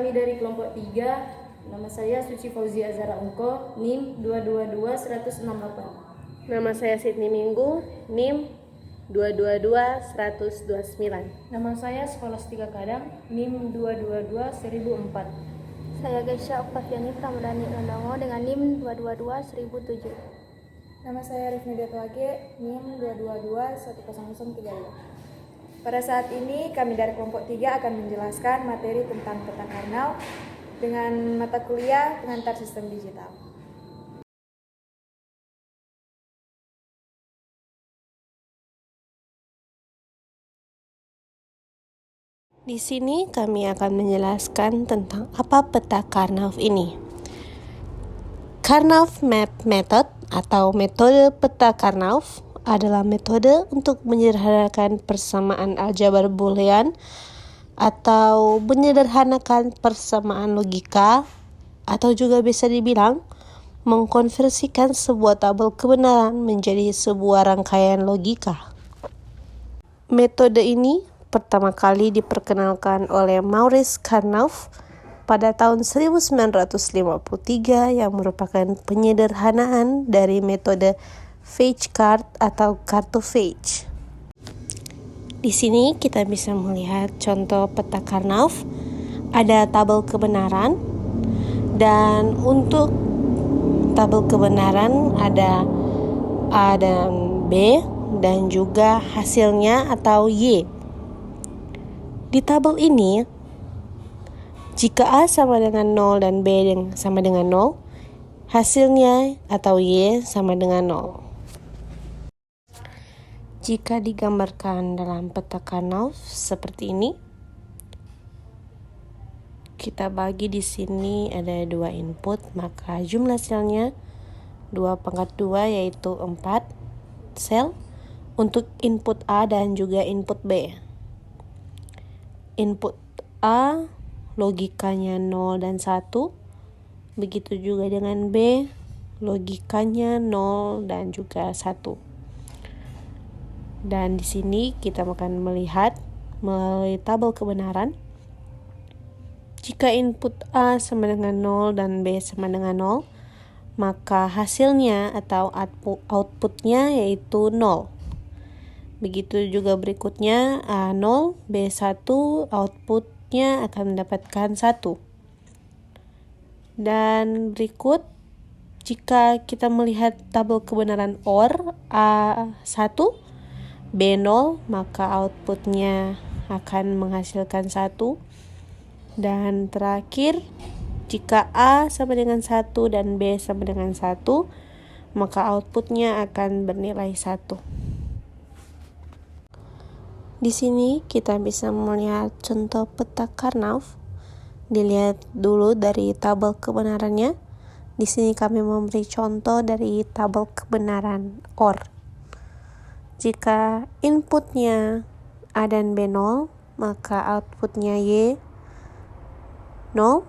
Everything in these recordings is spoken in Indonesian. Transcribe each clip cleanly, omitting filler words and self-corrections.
kami dari kelompok 3. Nama saya Suci Fauzia Zara Ungko, NIM 222168. Nama saya Sydney Minggu, NIM 222-129. Nama saya Skolastika Kadang, NIM 222-1004. Saya Gesha Oktaviani Pramadani Nonongo dengan NIM 222-1007. Nama saya Rifni Detwage, NIM 222-10032. Pada saat ini kami dari kelompok 3 akan menjelaskan materi tentang peta Karnaugh dengan mata kuliah pengantar sistem digital. Di sini kami akan menjelaskan tentang apa peta Karnaugh ini. Karnaugh Map Method atau metode peta Karnaugh adalah metode untuk menyederhanakan persamaan aljabar boolean atau menyederhanakan persamaan logika, atau juga bisa dibilang mengkonversikan sebuah tabel kebenaran menjadi sebuah rangkaian logika. Metode ini pertama kali diperkenalkan oleh Maurice Karnaugh pada tahun 1953 yang merupakan penyederhanaan dari metode Fetch Card atau kartu Fetch. Di sini kita bisa melihat contoh peta Karnaugh. Ada tabel kebenaran, dan untuk tabel kebenaran ada A dan B dan juga hasilnya atau Y. Di tabel ini, jika A sama dengan 0 dan B sama dengan 0, hasilnya atau Y sama dengan 0. Jika digambarkan dalam peta Karnaugh seperti ini, kita bagi di sini ada 2 input, maka jumlah selnya 2/2 yaitu 4 sel untuk input A dan juga input B. Input A logikanya 0 dan 1, begitu juga dengan B logikanya 0 dan juga 1. Dan di sini kita akan melihat melalui tabel kebenaran, jika input A sama dengan 0 dan B sama dengan 0, maka hasilnya atau outputnya yaitu 0. Begitu juga berikutnya A0, B1, outputnya akan mendapatkan 1. Dan berikut, jika kita melihat tabel kebenaran OR A1, B0, maka outputnya akan menghasilkan 1. Dan terakhir, jika A sama dengan 1 dan B sama dengan 1, maka outputnya akan bernilai 1. Di sini kita bisa melihat contoh peta Karnaugh. Dilihat dulu dari tabel kebenarannya. Di sini kami memberi contoh dari tabel kebenaran OR. Jika inputnya A dan B 0, maka outputnya Y 0.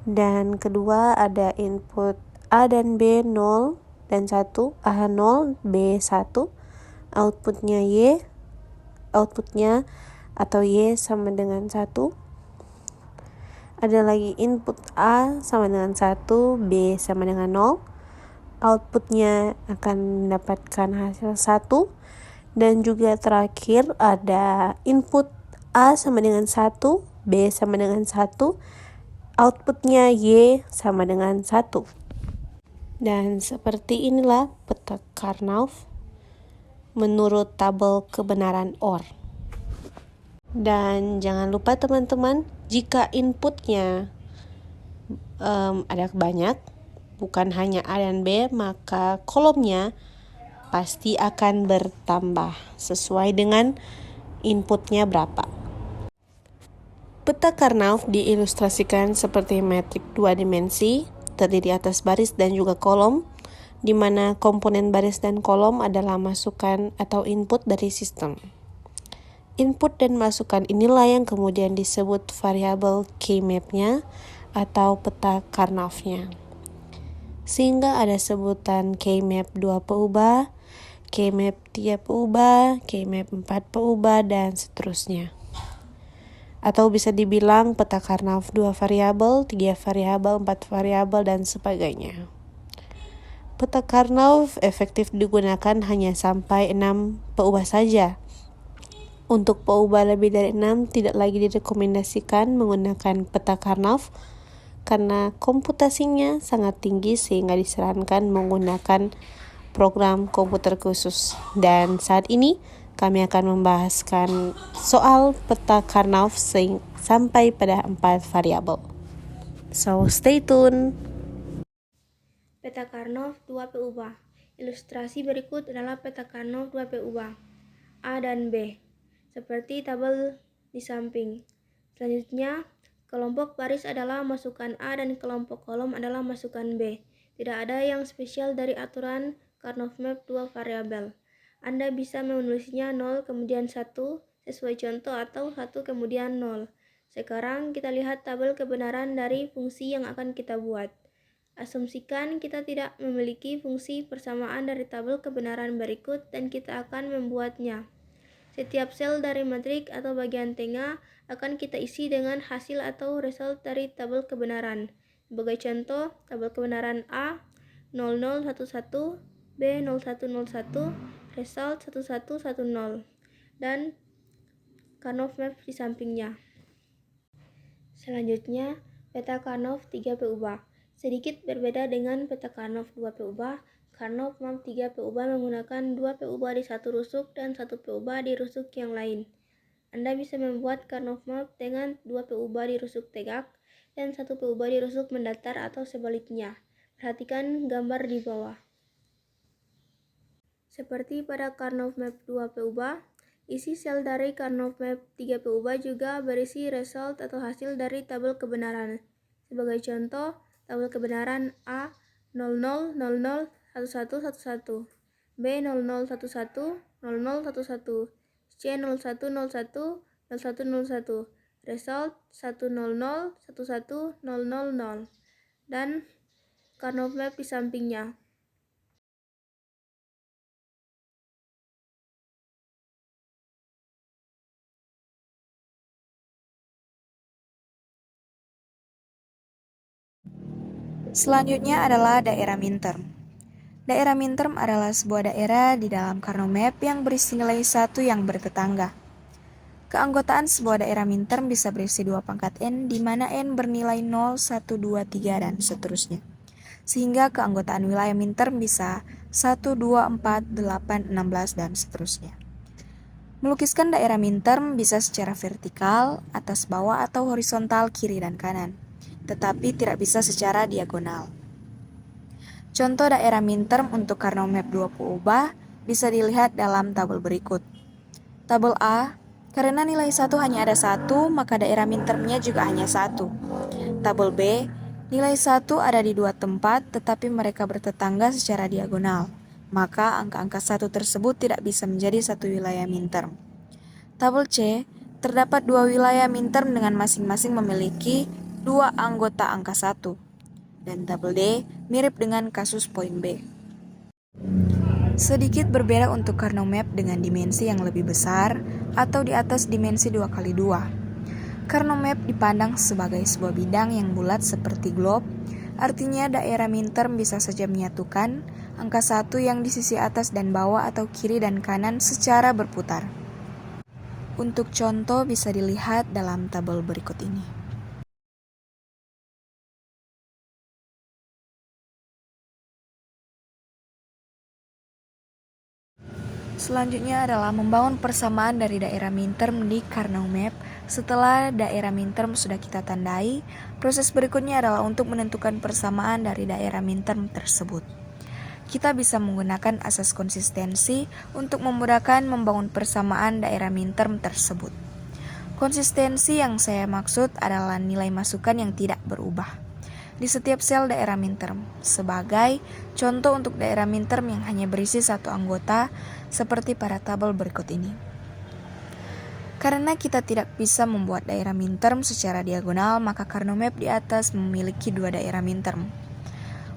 Dan kedua ada input A dan B 0 dan 1, A 0, B 1, outputnya Y, outputnya atau Y sama dengan 1. Ada lagi input A sama dengan 1, B sama dengan 0. Outputnya akan mendapatkan hasil 1. Dan juga terakhir ada input A sama dengan 1, B sama dengan 1, outputnya Y sama dengan 1. Dan seperti inilah peta Karnaugh menurut tabel kebenaran OR. Dan jangan lupa teman-teman, jika inputnya ada banyak, bukan hanya A dan B, maka kolomnya pasti akan bertambah sesuai dengan inputnya berapa. Peta Karnaugh diilustrasikan seperti metrik 2 dimensi, terdiri atas baris dan juga kolom, di mana komponen baris dan kolom adalah masukan atau input dari sistem. Input dan masukan inilah yang kemudian disebut variabel K-map-nya atau peta Karnaugh-nya. Sehingga ada sebutan K-map 2 peubah, K-map 3 peubah, K-map 4 peubah, dan seterusnya. Atau bisa dibilang peta Karnaugh 2 variabel, 3 variabel, 4 variabel, dan sebagainya. Peta Karnaugh efektif digunakan hanya sampai 6 peubah saja. Untuk peubah lebih dari 6 tidak lagi direkomendasikan menggunakan peta Karnaugh karena komputasinya sangat tinggi sehingga disarankan menggunakan program komputer khusus. Dan saat ini kami akan membahaskan soal peta Karnaugh sampai pada 4 variabel. So stay tune. Peta Karnaugh 2 peubah. Ilustrasi berikut adalah peta Karnaugh 2 peubah A dan B, seperti tabel di samping. Selanjutnya, kelompok baris adalah masukan A dan kelompok kolom adalah masukan B. Tidak ada yang spesial dari aturan Karnaugh map 2 variabel. Anda bisa menulisnya 0 kemudian 1 sesuai contoh atau 1 kemudian 0. Sekarang kita lihat tabel kebenaran dari fungsi yang akan kita buat. Asumsikan kita tidak memiliki fungsi persamaan dari tabel kebenaran berikut dan kita akan membuatnya. Setiap sel dari matrik atau bagian tengah akan kita isi dengan hasil atau result dari tabel kebenaran. Sebagai contoh, tabel kebenaran A 0011, B 0101, result 1110, dan Karnaugh map di sampingnya. Selanjutnya, peta Karnaugh 3 peubah. Sedikit berbeda dengan peta Karnaugh 2 peubah, Karnaugh map 3 peubah menggunakan 2 peubah di satu rusuk dan 1 peubah di rusuk yang lain. Anda bisa membuat Karnaugh map dengan 2 peubah di rusuk tegak dan 1 peubah di rusuk mendatar atau sebaliknya. Perhatikan gambar di bawah. Seperti pada Karnaugh map 2 peubah, isi sel dari Karnaugh map 3 peubah juga berisi result atau hasil dari tabel kebenaran. Sebagai contoh, tabel kebenaran A 00001111, B 00110011, C 01010101, result 1001100, dan Karnaugh map di sampingnya. Selanjutnya adalah daerah minterm. Daerah minterm adalah sebuah daerah di dalam Karnaugh map yang berisi nilai 1 yang bertetangga. Keanggotaan sebuah daerah minterm bisa berisi 2 pangkat n, di mana n bernilai 0, 1, 2, 3, dan seterusnya. Sehingga keanggotaan wilayah minterm bisa 1, 2, 4, 8, 16, dan seterusnya. Melukiskan daerah minterm bisa secara vertikal, atas bawah, atau horizontal, kiri dan kanan, tetapi tidak bisa secara diagonal. Contoh daerah minterm untuk Karnaugh map 2 peubah bisa dilihat dalam tabel berikut. Tabel A, karena nilai 1 hanya ada 1, maka daerah mintermnya juga hanya 1. Tabel B, nilai 1 ada di 2 tempat, tetapi mereka bertetangga secara diagonal, maka angka-angka 1 tersebut tidak bisa menjadi satu wilayah minterm. Tabel C, terdapat 2 wilayah minterm dengan masing-masing memiliki 2 anggota angka 1. Dan tabel D mirip dengan kasus poin B. Sedikit berbeda untuk Karnaugh map dengan dimensi yang lebih besar atau di atas dimensi 2x2. Karnaugh map dipandang sebagai sebuah bidang yang bulat seperti globe, artinya daerah minterm bisa saja menyatukan angka 1 yang di sisi atas dan bawah atau kiri dan kanan secara berputar. Untuk contoh bisa dilihat dalam tabel berikut ini. Selanjutnya adalah membangun persamaan dari daerah minterm di Karnaugh map. Setelah daerah minterm sudah kita tandai, proses berikutnya adalah untuk menentukan persamaan dari daerah minterm tersebut. Kita bisa menggunakan asas konsistensi untuk memudahkan membangun persamaan daerah minterm tersebut. Konsistensi yang saya maksud adalah nilai masukan yang tidak berubah di setiap sel daerah minterm. Sebagai contoh untuk daerah minterm yang hanya berisi 1 anggota, seperti pada tabel berikut ini. Karena kita tidak bisa membuat daerah minterm secara diagonal, maka Karnaugh map di atas memiliki 2 daerah minterm.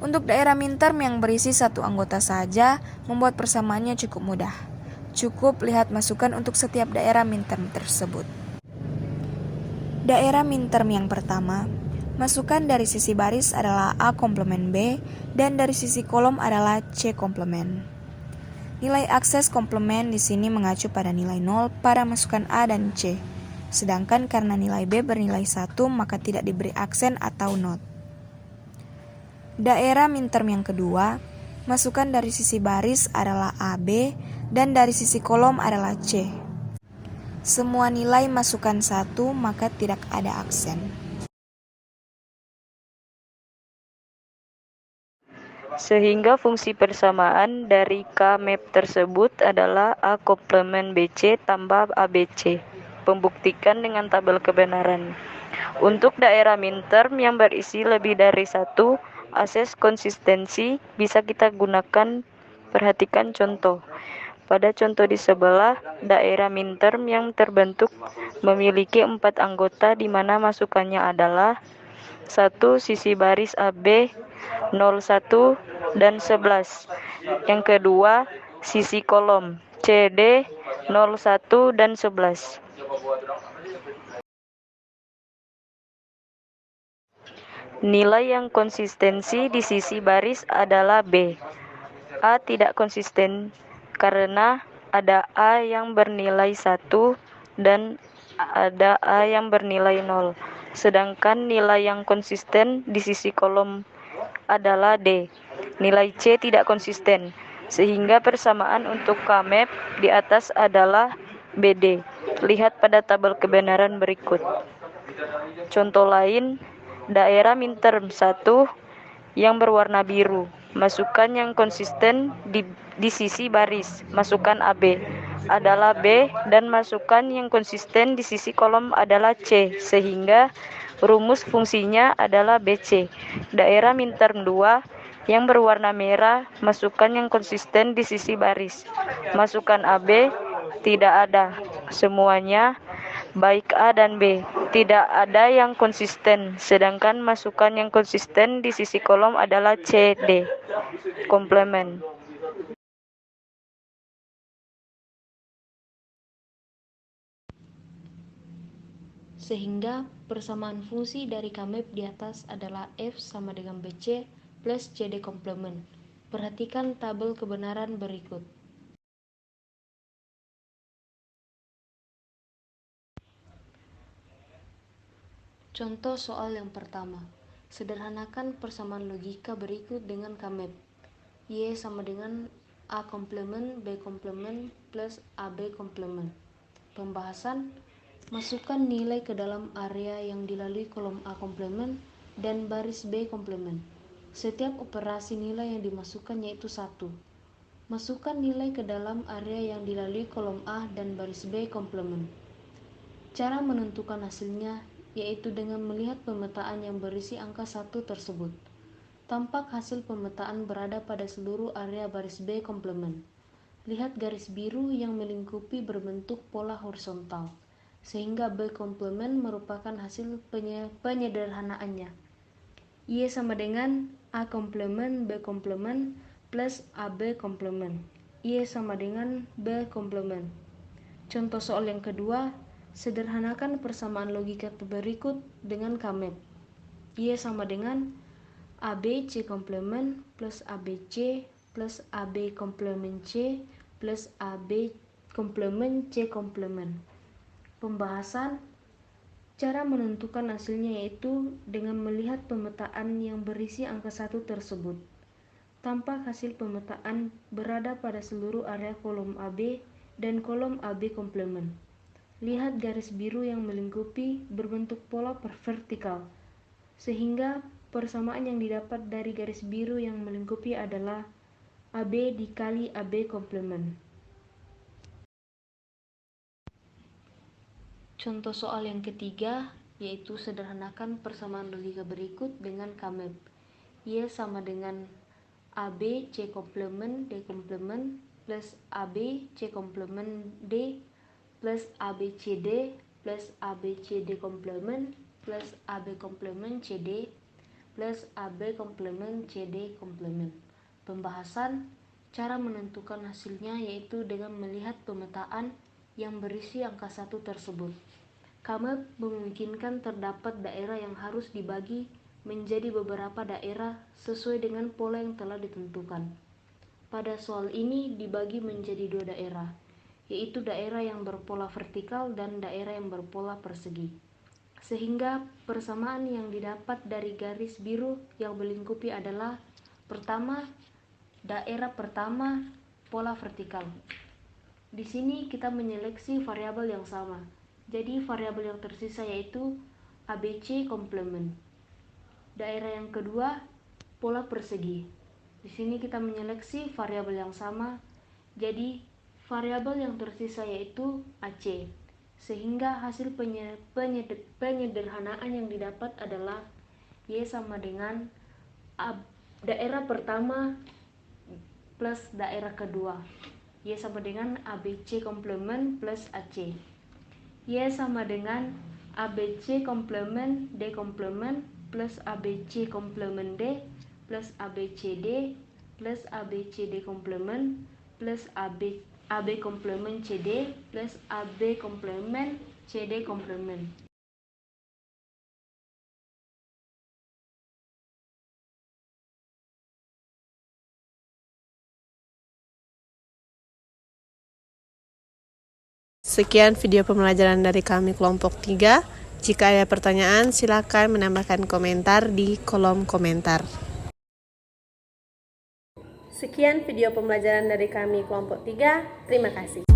Untuk daerah minterm yang berisi 1 anggota saja, membuat persamaannya cukup mudah. Cukup lihat masukan untuk setiap daerah minterm tersebut. Daerah minterm yang pertama, masukan dari sisi baris adalah A komplemen B dan dari sisi kolom adalah C komplemen. Nilai akses komplemen di sini mengacu pada nilai 0 pada masukan A dan C. Sedangkan karena nilai B bernilai 1 maka tidak diberi aksen atau not. Daerah minterm yang kedua, masukan dari sisi baris adalah AB dan dari sisi kolom adalah C. Semua nilai masukan 1 maka tidak ada aksen. Sehingga fungsi persamaan dari K-map tersebut adalah A komplemen BC tambah ABC. Pembuktikan dengan tabel kebenaran. Untuk daerah minterm yang berisi lebih dari satu asas konsistensi bisa kita gunakan. Perhatikan contoh. Pada contoh di sebelah, daerah minterm yang terbentuk memiliki 4 anggota di mana masukannya adalah 1 sisi baris AB 01 dan 11. Yang kedua, sisi kolom CD 01 dan 11. Nilai yang konsistensi di sisi baris adalah B. A tidak konsisten karena ada A yang bernilai 1 dan ada A yang bernilai 0. Sedangkan nilai yang konsisten di sisi kolom adalah D. Nilai C tidak konsisten, sehingga persamaan untuk K-map di atas adalah BD. Lihat pada tabel kebenaran berikut. Contoh lain, daerah minterm 1 yang berwarna biru. Masukan yang konsisten di sisi baris, masukan AB, adalah B dan masukan yang konsisten di sisi kolom adalah C, sehingga rumus fungsinya adalah BC. Daerah minterm 2 yang berwarna merah, masukan yang konsisten di sisi baris, masukan AB tidak ada, semuanya baik A dan B. Tidak ada yang konsisten, sedangkan masukan yang konsisten di sisi kolom adalah C, D. Komplemen. Sehingga persamaan fungsi dari K-map di atas adalah F sama dengan BC plus CD komplemen. Perhatikan tabel kebenaran berikut. Contoh soal yang pertama. Sederhanakan persamaan logika berikut dengan K-map. Y sama dengan A komplemen B komplemen plus AB komplemen. Pembahasan, masukkan nilai ke dalam area yang dilalui kolom A komplemen dan baris B komplemen. Setiap operasi nilai yang dimasukkan yaitu 1. Masukkan nilai ke dalam area yang dilalui kolom A dan baris B komplemen. Cara menentukan hasilnya yaitu dengan melihat pemetaan yang berisi angka 1 tersebut. Tampak hasil pemetaan berada pada seluruh area baris B komplemen. Lihat garis biru yang melingkupi berbentuk pola horizontal, sehingga B komplemen merupakan hasil penyederhanaannya. Y sama dengan A komplemen B komplemen plus AB komplemen. Y sama dengan B komplemen. Contoh soal yang kedua, sederhanakan persamaan logika berikut dengan K-map. Y sama dengan AB C komplemen plus ABC plus AB komplemen C plus AB komplemen C komplemen. Pembahasan, cara menentukan hasilnya yaitu dengan melihat pemetaan yang berisi angka 1 tersebut. Tampak hasil pemetaan berada pada seluruh area kolom AB dan kolom AB komplemen. Lihat garis biru yang melingkupi berbentuk pola vertikal, sehingga persamaan yang didapat dari garis biru yang melingkupi adalah AB dikali AB komplemen. Contoh soal yang ketiga, yaitu sederhanakan persamaan logika berikut dengan K-map. Y sama dengan AB C komplemen D komplemen plus AB C komplemen D plus ABCD plus ABCD komplemen plus AB komplemen CD plus AB komplemen CD komplemen. Pembahasan, cara menentukan hasilnya yaitu dengan melihat pemetaan yang berisi angka 1 tersebut. KMEP memungkinkan terdapat daerah yang harus dibagi menjadi beberapa daerah sesuai dengan pola yang telah ditentukan. Pada soal ini dibagi menjadi 2 daerah, yaitu daerah yang berpola vertikal dan daerah yang berpola persegi. Sehingga persamaan yang didapat dari garis biru yang melingkupi adalah: pertama, daerah pertama pola vertikal. Di sini kita menyeleksi variabel yang sama. Jadi variabel yang tersisa yaitu ABC komplement. Daerah yang kedua pola persegi. Di sini kita menyeleksi variabel yang sama. Jadi variabel yang tersisa yaitu AC. Sehingga hasil penyederhanaan yang didapat adalah Y sama dengan daerah pertama plus daerah kedua. Y sama dengan ABC komplement plus AC. Y sama dengan ABC komplement D komplement plus ABC komplement D plus ABCD plus ABCD komplement plus AB komplement CD plus AB komplement CD komplement. Sekian video pembelajaran dari kami kelompok 3. Jika ada pertanyaan, silakan menambahkan komentar di kolom komentar. Sekian video pembelajaran dari kami kelompok 3. Terima kasih.